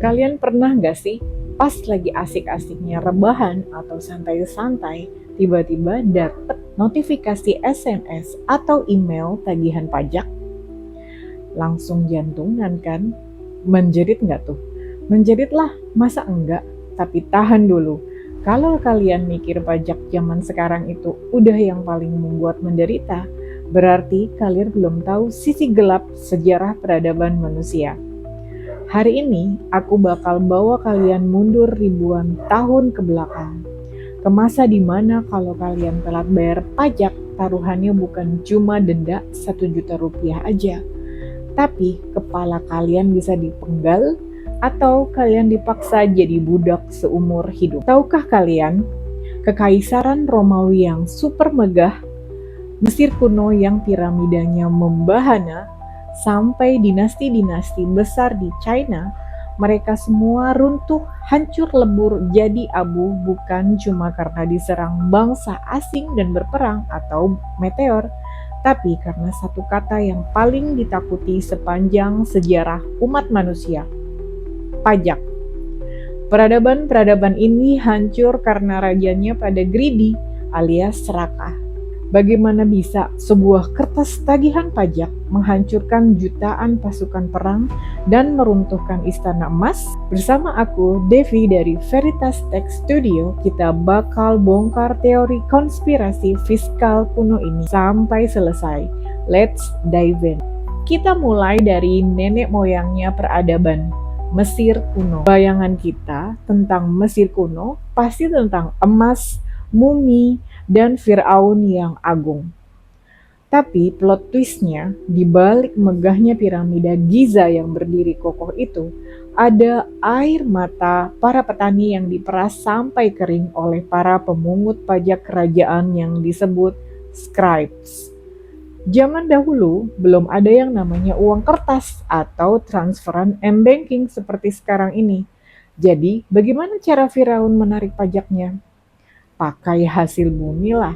Kalian pernah nggak sih pas lagi asik-asiknya rebahan atau santai-santai, tiba-tiba dapet notifikasi SMS atau email tagihan pajak? Langsung jantungan kan? Menjerit nggak tuh? Menjeritlah, masa enggak? Tapi tahan dulu. Kalau kalian mikir pajak zaman sekarang itu udah yang paling membuat menderita, berarti kalian belum tahu sisi gelap sejarah peradaban manusia. Hari ini aku bakal bawa kalian mundur ribuan tahun ke belakang, ke masa dimana kalau kalian telat bayar pajak, taruhannya bukan cuma denda 1 juta rupiah aja, tapi kepala kalian bisa dipenggal atau kalian dipaksa jadi budak seumur hidup. Tahukah kalian, kekaisaran Romawi yang super megah, Mesir kuno yang piramidanya membahana, sampai dinasti-dinasti besar di China, mereka semua runtuh, hancur lebur jadi abu bukan cuma karena diserang bangsa asing dan berperang atau meteor, tapi karena satu kata yang paling ditakuti sepanjang sejarah umat manusia, pajak. Peradaban-peradaban ini hancur karena rajanya pada greedy alias serakah. Bagaimana bisa sebuah kertas tagihan pajak menghancurkan jutaan pasukan perang dan meruntuhkan istana emas? Bersama aku, Devi dari Veritas Tech Studio, kita bakal bongkar teori konspirasi fiskal kuno ini sampai selesai. Let's dive in. Kita mulai dari nenek moyangnya peradaban, Mesir kuno. Bayangan kita tentang Mesir kuno pasti tentang emas, mumi, dan Firaun yang agung. Tapi plot twistnya, di balik megahnya piramida Giza yang berdiri kokoh itu, ada air mata para petani yang diperas sampai kering oleh para pemungut pajak kerajaan yang disebut scribes. Zaman dahulu belum ada yang namanya uang kertas atau transferan m-banking seperti sekarang ini. Jadi, bagaimana cara Firaun menarik pajaknya? Pakai hasil bumi lah.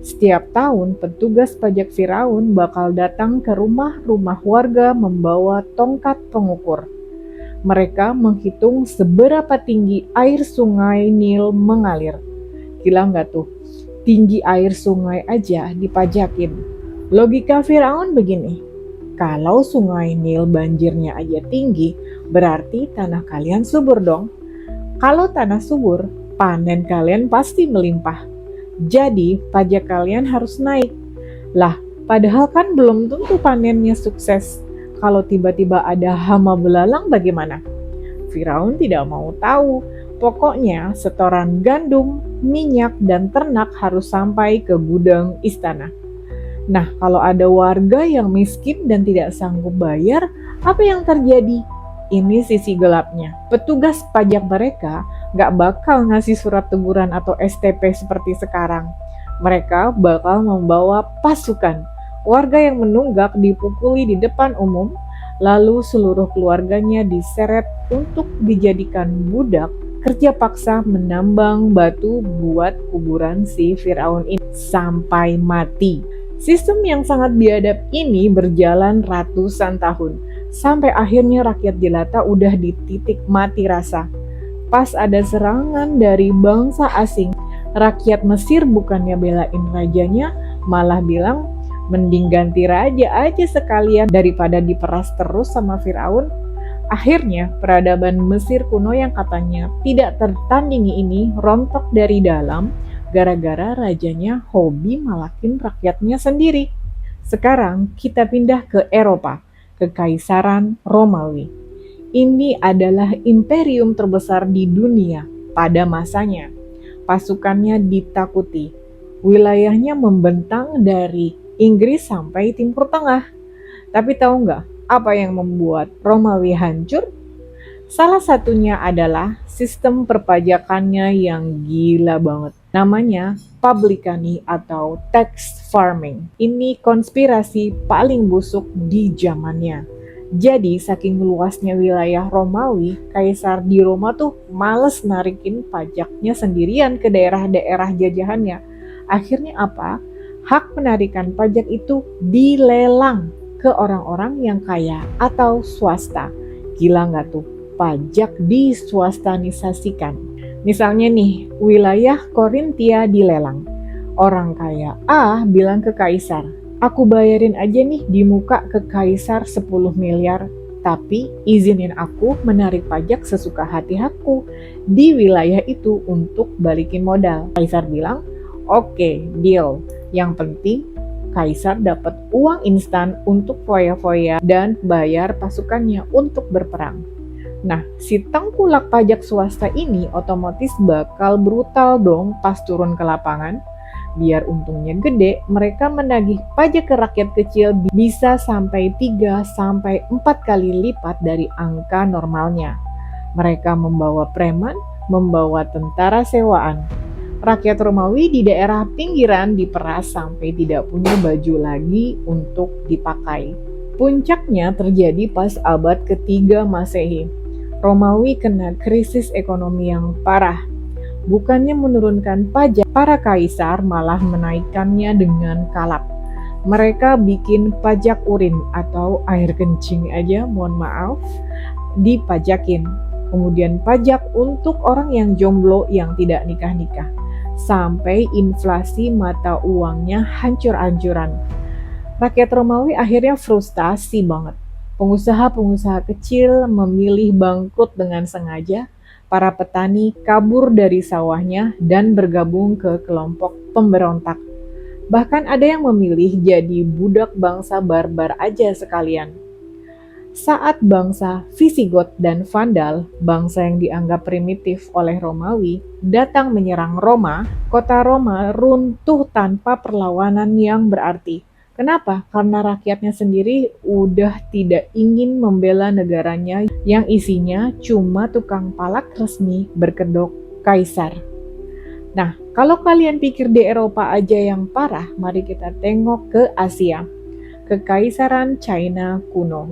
Setiap tahun petugas pajak Firaun bakal datang ke rumah-rumah warga membawa tongkat pengukur. Mereka menghitung seberapa tinggi air sungai Nil mengalir. Gila nggak tuh? Tinggi air sungai aja dipajakin. Logika Firaun begini, kalau sungai Nil banjirnya aja tinggi, berarti tanah kalian subur dong. Kalau tanah subur, panen kalian pasti melimpah. Jadi, pajak kalian harus naik. Lah, padahal kan belum tentu panennya sukses. Kalau tiba-tiba ada hama belalang bagaimana? Firaun tidak mau tahu. Pokoknya setoran gandum, minyak, dan ternak harus sampai ke gudang istana. Nah, kalau ada warga yang miskin dan tidak sanggup bayar, apa yang terjadi? Ini sisi gelapnya. Petugas pajak mereka gak bakal ngasih surat teguran atau STP seperti sekarang. Mereka bakal membawa pasukan. Warga yang menunggak dipukuli di depan umum, lalu seluruh keluarganya diseret untuk dijadikan budak kerja paksa menambang batu buat kuburan si Firaun ini sampai mati. Sistem yang sangat biadab ini berjalan ratusan tahun, sampai akhirnya rakyat jelata udah di titik mati rasa. Pas ada serangan dari bangsa asing, rakyat Mesir bukannya belain rajanya, malah bilang mending ganti raja aja sekalian daripada diperas terus sama Firaun. Akhirnya peradaban Mesir kuno yang katanya tidak tertandingi ini rontok dari dalam gara-gara rajanya hobi malakin rakyatnya sendiri. Sekarang kita pindah ke Eropa, ke Kekaisaran Romawi. Ini adalah imperium terbesar di dunia pada masanya. Pasukannya ditakuti. Wilayahnya membentang dari Inggris sampai Timur Tengah. Tapi tahu nggak apa yang membuat Romawi hancur? Salah satunya adalah sistem perpajakannya yang gila banget. Namanya publicani atau tax farming. Ini konspirasi paling busuk di zamannya. Jadi saking luasnya wilayah Romawi, Kaisar di Roma tuh males narikin pajaknya sendirian ke daerah-daerah jajahannya. Akhirnya apa? Hak penarikan pajak itu dilelang ke orang-orang yang kaya atau swasta. Gila nggak tuh? pajak diswastanisasikan. Misalnya nih, wilayah Korintia dilelang. Orang kaya A bilang ke kaisar, aku bayarin aja nih di muka ke kaisar 10 miliar, tapi izinin aku menarik pajak sesuka hati aku di wilayah itu untuk balikin modal. Kaisar bilang, oke, deal. Yang penting kaisar dapat uang instan untuk foya-foya dan bayar pasukannya untuk berperang. Nah, si tengkulak pajak swasta ini otomatis bakal brutal dong pas turun ke lapangan. Biar untungnya gede, mereka menagih pajak ke rakyat kecil bisa sampai 3-4 kali lipat dari angka normalnya. Mereka membawa preman, membawa tentara sewaan. Rakyat Romawi di daerah pinggiran diperas sampai tidak punya baju lagi untuk dipakai. Puncaknya terjadi pas abad ketiga Masehi. Romawi kena krisis ekonomi yang parah. Bukannya menurunkan pajak, para kaisar malah menaikkannya dengan kalap. Mereka bikin pajak urin atau air kencing aja, mohon maaf, dipajakin. Kemudian pajak untuk orang yang jomblo yang tidak nikah-nikah. Sampai inflasi mata uangnya hancur-hancuran. Rakyat Romawi akhirnya frustasi banget. Pengusaha-pengusaha kecil memilih bangkrut dengan sengaja. Para petani kabur dari sawahnya dan bergabung ke kelompok pemberontak. Bahkan ada yang memilih jadi budak bangsa barbar aja sekalian. Saat bangsa Visigot dan Vandal, bangsa yang dianggap primitif oleh Romawi, datang menyerang Roma, kota Roma runtuh tanpa perlawanan yang berarti. Kenapa? Karena rakyatnya sendiri udah tidak ingin membela negaranya yang isinya cuma tukang palak resmi berkedok kaisar. Nah, kalau kalian pikir di Eropa aja yang parah, mari kita tengok ke Asia, Kekaisaran China kuno.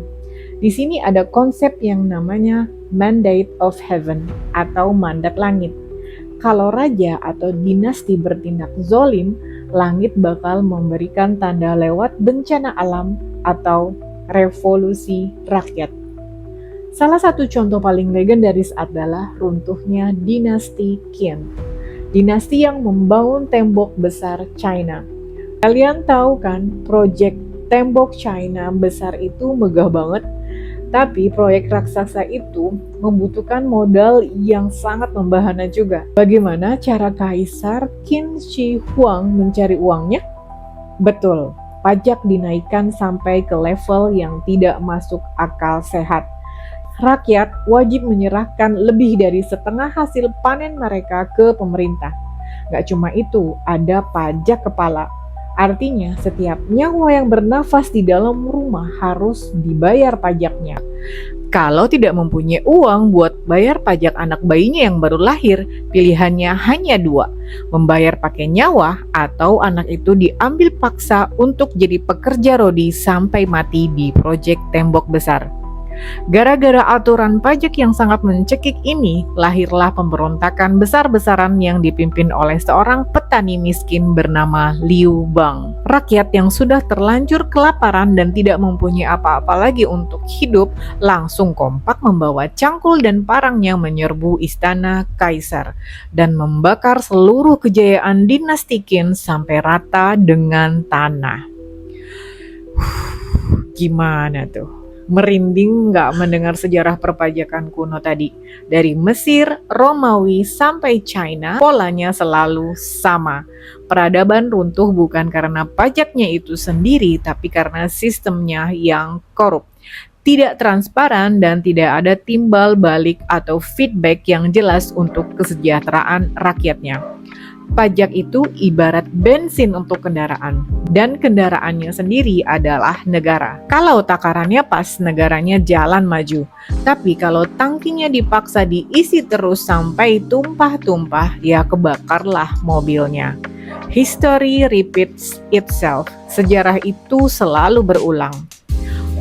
Di sini ada konsep yang namanya Mandate of Heaven atau mandat langit. Kalau raja atau dinasti bertindak zolim, langit bakal memberikan tanda lewat bencana alam atau revolusi rakyat. Salah satu contoh paling legendaris adalah runtuhnya dinasti Qin. Dinasti yang membangun tembok besar China. Kalian tahu kan, proyek tembok China besar itu megah banget. Tapi proyek raksasa itu membutuhkan modal yang sangat membahana juga. Bagaimana cara Kaisar Qin Shi Huang mencari uangnya? Betul, pajak dinaikkan sampai ke level yang tidak masuk akal sehat. Rakyat wajib menyerahkan lebih dari setengah hasil panen mereka ke pemerintah. Gak cuma itu, ada pajak kepala. Artinya, setiap nyawa yang bernafas di dalam rumah harus dibayar pajaknya. Kalau tidak mempunyai uang buat bayar pajak anak bayinya yang baru lahir, pilihannya hanya dua, membayar pakai nyawa atau anak itu diambil paksa untuk jadi pekerja rodi sampai mati di proyek tembok besar. Gara-gara aturan pajak yang sangat mencekik ini, lahirlah pemberontakan besar-besaran yang dipimpin oleh seorang petani miskin bernama Liu Bang. Rakyat yang sudah terlanjur kelaparan dan tidak mempunyai apa-apa lagi untuk hidup, langsung kompak membawa cangkul dan parangnya menyerbu istana kaisar dan membakar seluruh kejayaan dinasti Qin sampai rata dengan tanah. Gimana tuh? Merinding nggak mendengar sejarah perpajakan kuno tadi? Dari Mesir, Romawi, sampai China, polanya selalu sama. Peradaban runtuh bukan karena pajaknya itu sendiri, tapi karena sistemnya yang korup. Tidak transparan dan tidak ada timbal balik atau feedback yang jelas untuk kesejahteraan rakyatnya. Pajak itu ibarat bensin untuk kendaraan, dan kendaraannya sendiri adalah negara. Kalau takarannya pas, negaranya jalan maju. Tapi kalau tangkinya dipaksa diisi terus sampai tumpah-tumpah, ya kebakarlah mobilnya. History repeats itself. Sejarah itu selalu berulang.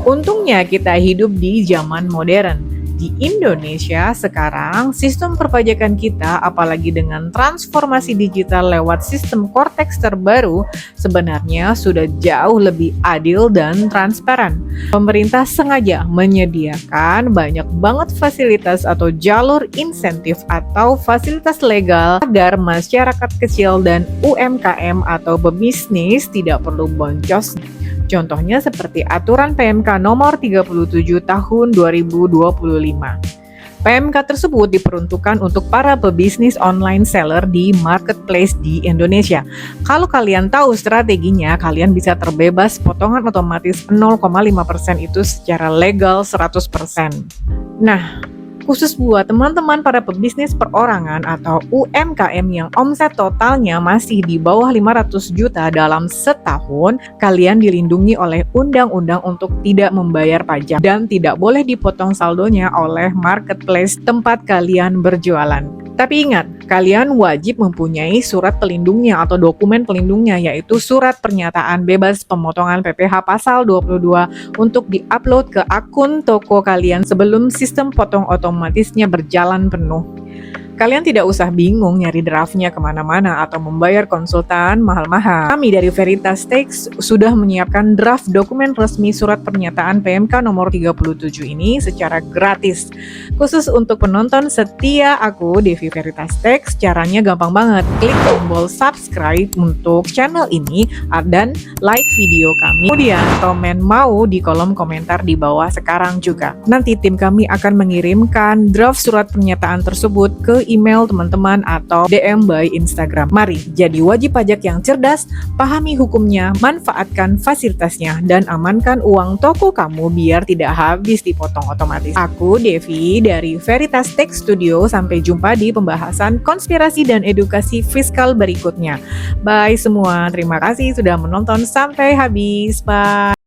Untungnya kita hidup di zaman modern. di Indonesia sekarang, sistem perpajakan kita, apalagi dengan transformasi digital lewat sistem Cortex terbaru, sebenarnya sudah jauh lebih adil dan transparan. Pemerintah sengaja menyediakan banyak banget fasilitas atau jalur insentif atau fasilitas legal agar masyarakat kecil dan UMKM atau pebisnis tidak perlu boncos. Contohnya seperti aturan PMK nomor 37 tahun 2025. PMK tersebut diperuntukkan untuk para pebisnis online seller di marketplace di Indonesia. Kalau kalian tahu strateginya, kalian bisa terbebas potongan otomatis 0,5% itu secara legal 100%. Nah, khusus buat teman-teman para pebisnis perorangan atau UMKM yang omset totalnya masih di bawah 500 juta dalam setahun, kalian dilindungi oleh undang-undang untuk tidak membayar pajak dan tidak boleh dipotong saldonya oleh marketplace tempat kalian berjualan. Tapi ingat, kalian wajib mempunyai surat pelindungnya atau dokumen pelindungnya, yaitu surat pernyataan bebas pemotongan PPh pasal 22 untuk diupload ke akun toko kalian sebelum sistem potong otomatisnya berjalan penuh. Kalian tidak usah bingung nyari draftnya kemana-mana atau membayar konsultan mahal-mahal. Kami dari Veritas Tax sudah menyiapkan draft dokumen resmi surat pernyataan PMK nomor 37 ini secara gratis. Khusus untuk penonton setia aku, Devi Veritas Tax, caranya gampang banget. Klik tombol subscribe untuk channel ini dan like video kami. Kemudian komen mau di kolom komentar di bawah sekarang juga. Nanti tim kami akan mengirimkan draft surat pernyataan tersebut ke email teman-teman atau DM by Instagram. Mari jadi wajib pajak yang cerdas, pahami hukumnya, manfaatkan fasilitasnya, dan amankan uang toko kamu biar tidak habis dipotong otomatis. Aku Devi dari Veritas Tax Studio, sampai jumpa di pembahasan konspirasi dan edukasi fiskal berikutnya. Bye semua, terima kasih sudah menonton sampai habis. Bye.